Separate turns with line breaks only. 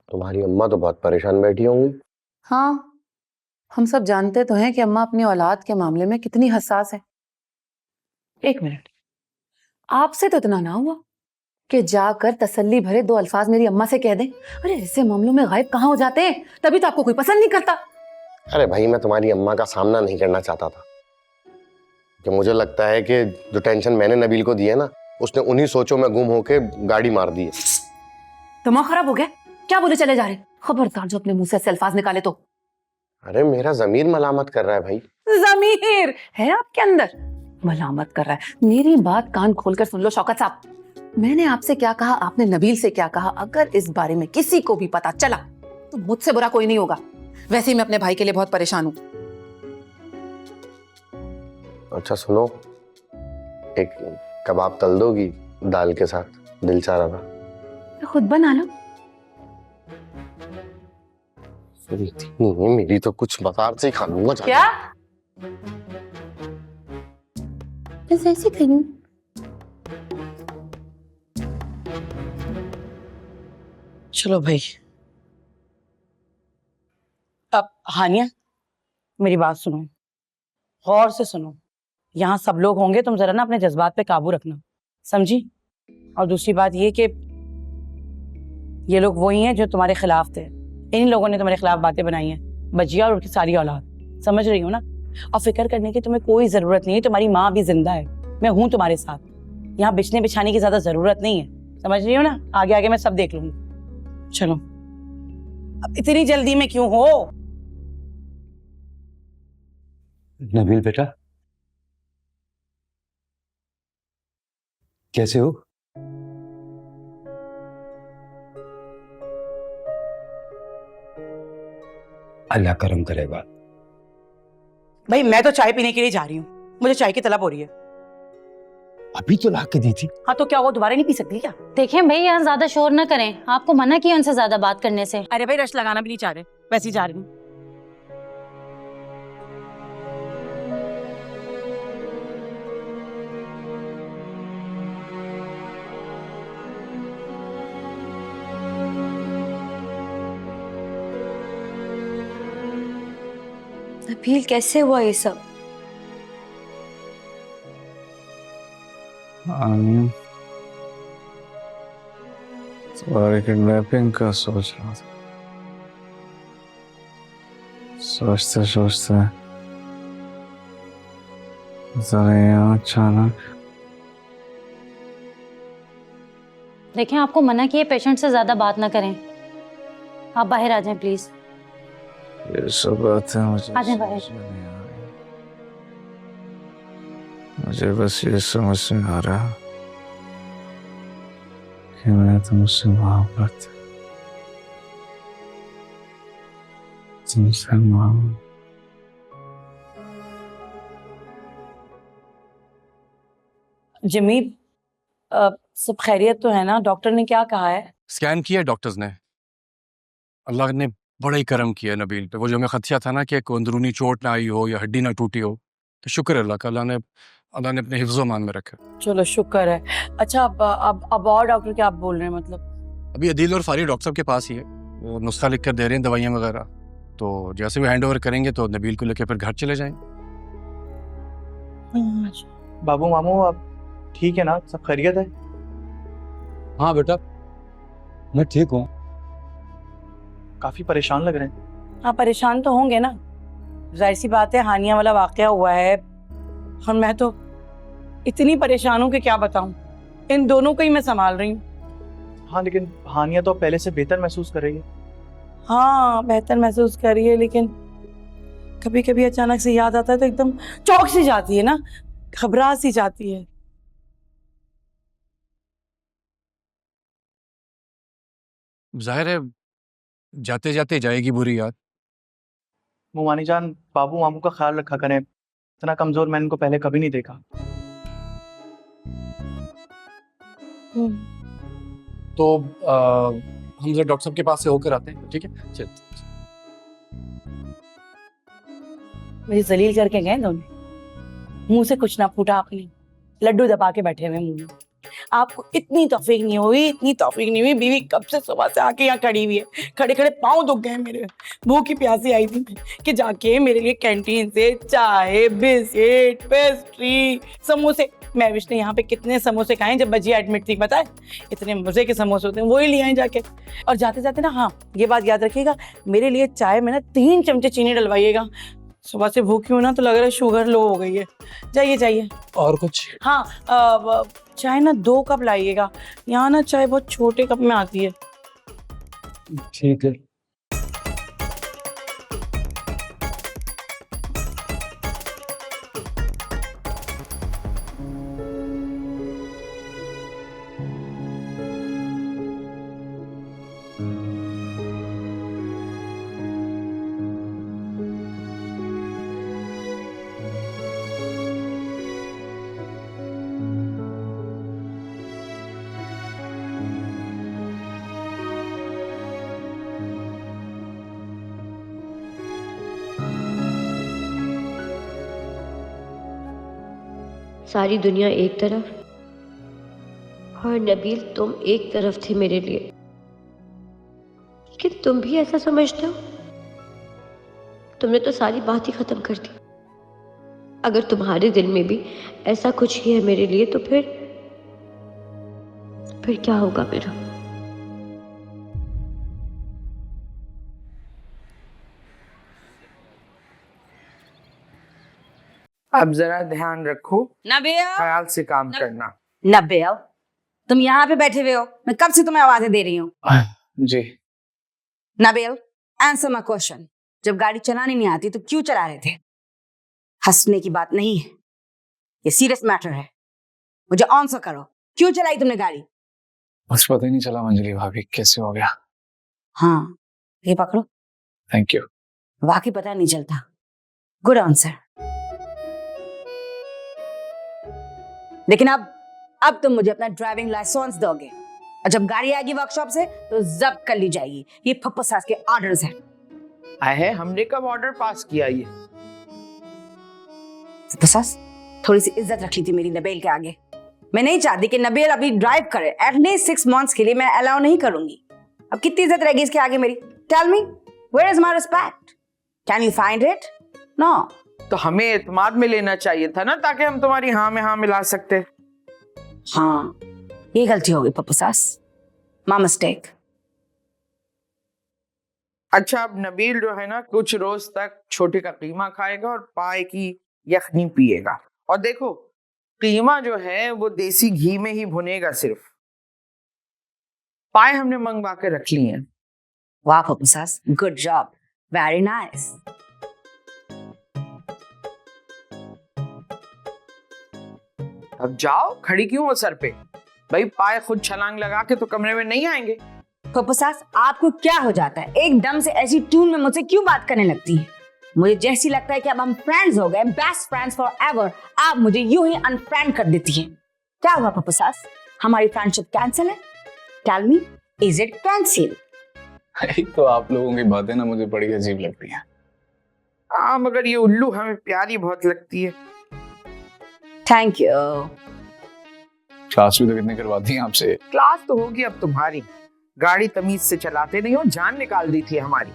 तुम्हारी अम्मा तो बहुत परेशान बैठी होंगी।
हाँ, हम सब जानते तो हैं कि अम्मा अपनी औलाद के मामले में कितनी हसास है। एक मिनट, आपसे तो इतना ना हुआ कि जाकर तसल्ली भरे 2 अल्फाज मेरी अम्मा से कह दें? अरे ऐसे मामलों में गायब कहाँ हो जाते हैं, तभी तो आपको कोई पसंद नहीं करता।
अरे भाई, मैं तुम्हारी अम्मा का सामना नहीं करना चाहता था कि मुझे लगता है कि जो टेंशन मैंने नबील को दी है ना, उसने उन्हीं सोचों में गुम होके गाड़ी मार दी है।
दिमाग खराब हो गया? क्या बोले चले जा रहे? खबरदार जो अपने मुंह से ऐसे अल्फाज निकाले तो।
अरे मेरा जमीर मलामत कर रहा है भाई।
ज़मीर है आपके अंदर? मलामत कर रहा है। मेरी बात कान खोलकर सुन लो शौकत साहब, मैंने आपसे क्या कहा, आपने नबील से क्या कहा। अगर इस बारे में किसी को भी पता चला तो मुझसे बुरा कोई नहीं होगा। वैसे ही मैं अपने भाई के लिए बहुत परेशान हूँ।
अच्छा सुनो, एक कबाब तल दोगी दाल के साथ? दिल चाह रहा था।
खुद बना लो।
नहीं, मेरी तो कुछ बाजार से ही खा लूंगा।
क्या? बस ऐसे करूं?
चलो भाई। अब हानिया, मेरी बात सुनो, गौर से सुनो। यहाँ सब लोग होंगे, तुम जरा ना अपने जज्बात पे काबू रखना, समझी? और दूसरी बात ये कि ये लोग वही हैं जो तुम्हारे खिलाफ थे। इन्हीं लोगों ने तुम्हारे खिलाफ बातें बनाई हैं, बजिया और उनकी सारी औलाद। समझ रही हो ना? और फिक्र करने की तुम्हें कोई जरूरत नहीं है, तुम्हारी माँ भी जिंदा है, मैं हूं तुम्हारे साथ। यहाँ बिछने बिछाने की ज्यादा जरूरत नहीं है, समझ रही हो ना? आगे आगे मैं सब देख लूंगी। चलो, अब इतनी जल्दी में क्यों हो?
नबील बेटा, कैसे हो? अल्लाह करम करेगा।
भाई मैं तो चाय पीने के लिए जा रही हूँ, मुझे चाय की तलब हो रही है।
अभी तो ला के दी थी।
हाँ तो क्या वो दोबारा नहीं पी सकती क्या?
देखें भाई, यहाँ ज्यादा शोर न करें, आपको मना किया उनसे ज्यादा बात करने से।
अरे भाई रश लगाना भी नहीं चाह रहे, वैसे ही जा रही हूँ।
नबील कैसे हुआ ये सब?
तुम्हारी किडनैपिंग का सोच रहा था। सोचते सोचते अचानक।
देखें, आपको मना किए पेशेंट से ज्यादा बात ना करें। आप बाहर आ जाएं प्लीज।
ये सब बातें मुझे
आ जाएं बाहर।
समझ में नहीं आ रही। मुझे बस ये समझ में आ रहा कि मैं तुमसे मोहब्बत, तुमसे मोहब्बत।
जिमी, सब खैरियत तो है ना? डॉक्टर ने क्या कहा है?
स्कैन किया डॉक्टर्स ने। अल्लाह ने बड़ा ही करम किया नबील पे। वो जो हमें खदशा था ना कि कोई अंदरूनी चोट ना आई हो या हड्डी ना टूटी हो, तो शुक्र है अल्लाह का, अल्लाह ने अपने हिफ्ज़ो मान में रखा।
चलो शुक्र है। अच्छा अब और डॉक्टर क्या आप बोल रहे हैं? मतलब
अभी अदील और फारी डॉक्टर साहब के पास ही है, वो नुस्खा लिख कर दे रहे हैं, दवाइयाँ वगैरह। तो जैसे भी हैंड ओवर करेंगे तो नबील को लेकर फिर घर चले जाएंगे।
बाबू मामू आप ठीक है ना? सब खैरियत है?
हाँ बेटा, मैं ठीक हूँ।
काफी परेशान लग रहे हैं।
हाँ परेशान तो होंगे ना, जाहिर सी बात है, हानिया वाला वाकया हुआ है और मैं तो इतनी परेशान हूँ कि क्या बताऊँ। इन दोनों को ही मैं संभाल रही हूँ।
हाँ लेकिन हानिया तो पहले से बेहतर महसूस कर रही है।
हाँ बेहतर महसूस कर रही है, लेकिन कभी कभी अचानक से याद आता है तो एकदम चौंक सी जाती है ना, घबरा सी जाती है।
जाहिर है जाते जाते जाएगी बुरी याद।
मुमानी जान, बाबू मामू का ख्याल रखा करें, इतना कमजोर मैंने इनको पहले कभी नहीं देखा।
तो हम जरा डॉक्टर साहब के पास से होकर आते हैं, ठीक है? चल।
मुझे जलील करके गए दोनों, मुंह से कुछ ना फूटा, अपनी लड्डू दबा के बैठे हुए मुंह में। आपको इतनी तौफीक नहीं हुई, बीवी कब से सुबह से आके यहाँ खड़ी हुई है, खड़े खड़े पाँव दुख गए मेरे, भूखी प्यासी आई थी कि जाके मेरे लिए कैंटीन से चाय, बिस्किट, पेस्ट्री, समोसे, मैं विश ने यहाँ पे कितने समोसे खाए जब बजिया एडमिट थी, पता है इतने मजे के समोसे होते हैं, वही ले आए जाके। और जाते जाते ना, हाँ ये बात याद रखिएगा, मेरे लिए चाय में ना 3 चमचे चीनी डलवाइएगा, सुबह से भूखी हूँ ना तो लग रहा है शुगर लो हो गई है। जाइए।
और कुछ?
हाँ चाय ना 2 कप लाइएगा, यहाँ ना चाय बहुत छोटे कप में आती है।
ठीक है।
सारी दुनिया एक तरफ और नबील तुम एक तरफ थे मेरे लिए, लेकिन तुम भी ऐसा समझते हो? तुमने तो सारी बात ही खत्म कर दी। अगर तुम्हारे दिल में भी ऐसा कुछ ही है मेरे लिए तो फिर क्या होगा मेरा?
अब जरा ध्यान रखो,
नबील,
ख्याल से काम करना।
नबील, तुम यहाँ पे बैठे हुए हो, मैं कब से तुम्हें आवाजें दे रही हूँ।
जी
नबील, आंसर माय क्वेश्चन, जब गाड़ी चलानी नहीं आती तो क्यों चला रहे थे? हंसने की बात नहीं है, ये सीरियस मैटर है, मुझे आंसर करो, क्यों चलाई तुमने गाड़ी?
बस पता ही नहीं चला मंजली भाभी कैसे हो गया।
हाँ ये पकड़ो।
Thank you.
वाकई पता नहीं चलता। Good answer. लेकिन अब तुम मुझे अपना ड्राइविंग लाइसेंस दोगे, और जब गाड़ी आएगी वर्कशॉप से तो जब्त कर ली जाएगी। ये फप्पू सास के ऑर्डर्स हैं।
है, हमने कब ऑर्डर पास किया ये?
फप्पू सास, थोड़ी सी इज्जत रख ली थी मेरी नबील के आगे। मैं नहीं चाहती कि नबील अभी ड्राइव करे, एटलीस्ट 6 months के लिए मैं अलाउ नहीं करूंगी। अब कितनी इज्जत रहेगी इसके आगे मेरी? Tell me, where is my respect? Can you find it? No.
तो हमें एतमाद में लेना चाहिए था ना, ताकि हम तुम्हारी हाँ में हाँ मिला सकते।
हाँ ये गलती हो गई पप्पू सास, माय मिस्टेक।
अच्छा, अब नबील जो है ना कुछ रोज तक छोटे का कीमा खाएगा और पाए की यखनी पिएगा, और देखो कीमा जो है वो देसी घी में ही भुनेगा सिर्फ। पाए हमने मंगवा के रख ली हैं।
वाह पप्पू सास, गुड जॉब, वेरी नाइस।
अब जाओ, खड़ी क्यों हो सर पे? भाई पाए खुद छलांग लगा के तो कमरे में नहीं आएंगे।
पप्पू सास, आपको क्या हो जाता है? एकदम से ऐसी ट्यून में मुझसे क्यों बात करने लगती है? मुझे जैसी लगता है कि अब हम फ्रेंड्स हो गए, बेस्ट फ्रेंड्स फॉर एवर, आप मुझे यूं ही अनफ्रेंड कर देती हैं। क्या हुआ पप्पू सास, हमारी फ्रेंडशिप कैंसिल है? Tell me, is it cancel?
एक तो आप लोगों की बातें ना मुझे बड़ी अजीब लगती हैं।
हाँ, मगर ये उल्लू हमें प्यारी बहुत लगती है।
Thank you.
क्लास भी तो कितनी करवाती हैं आपसे।
क्लास तो होगी अब तुम्हारी, गाड़ी तमीज से चलाते नहीं हो, जान निकाल दी थी हमारी।